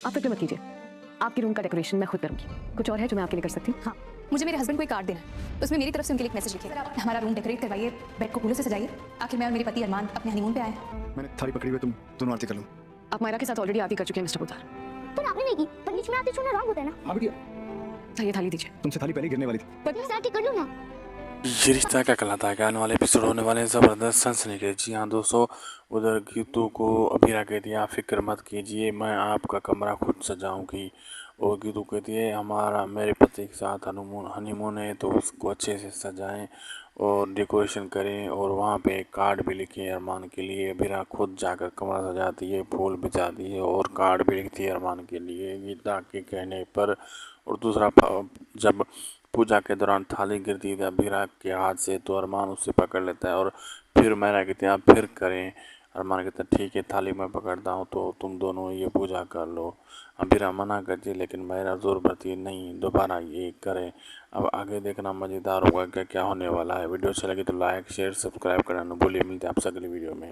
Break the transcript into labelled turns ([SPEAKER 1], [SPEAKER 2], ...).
[SPEAKER 1] आप फिक्र मत कीजिए, आपके रूम का डेकोरेशन मैं खुद करूंगी। कुछ और है जो मैं आपके लिए कर सकती हूँ?
[SPEAKER 2] हाँ, मुझे मेरे हस्बैंड को एक कार्ड देना है। उसमें मेरी तरफ से उनके लिए एक मैसेज लिखिए। हमारा रूम डेकोरेट करवाइए, बेड को फूलों से सजाइए। आखिर मैं और मेरे पति अरमान अपने हनीमून पे आए हैं।
[SPEAKER 3] मैंने थाली पकड़ी हुई है, तुम दोनों आरती कर लो।
[SPEAKER 1] आप मायरा के साथ ऑलरेडी आरती कर चुके हैं मिस्टर पुजार।
[SPEAKER 4] पर आपने नहीं की, पर बीच में आरती छोड़ना रॉन्ग होता है ना।
[SPEAKER 3] हाँ बिटिया,
[SPEAKER 1] ये थाली दीजिए।
[SPEAKER 3] तुमसे थाली पहले ही गिरने वाली थी।
[SPEAKER 4] प्लीज आरती कर लो ना।
[SPEAKER 5] ये रिश्ता क्या कहलाता है, क्या आने वाले एपिसोड होने वाले हैं ज़बरदस्त सनसनीखेज। जी हाँ दोस्तों, उधर गीतू को अभीरा कहती है आप फिक्र मत कीजिए, मैं आपका कमरा खुद सजाऊंगी। और गीतू कहती है हमारा मेरे पति के साथ हनीमून है तो उसको अच्छे से सजाएं और डेकोरेशन करें और वहाँ पे एक कार्ड भी लिखे अरमान के लिए। अभीरा खुद जाकर कमरा सजाती है, फूल बिछाती है और कार्ड भी लिखती है अरमान के लिए गीता के कहने पर। और दूसरा, जब पूजा के दौरान थाली गिरती है अभीरा के हाथ से तो अरमान उससे पकड़ लेता है और फिर मैरा कहते हैं आप फिर करें। अरमान कहता है ठीक है, थाली मैं पकड़ता हूँ तो तुम दोनों ये पूजा कर लो। अभीरा मना करती है लेकिन मैरा जोर भरती है नहीं, दोबारा ये करें। अब आगे देखना मज़ेदार होगा क्या क्या होने वाला है। वीडियो अच्छा लगे तो लाइक शेयर सब्सक्राइब करना न भूलिए। मिलते हैं आपसे अगली वीडियो में।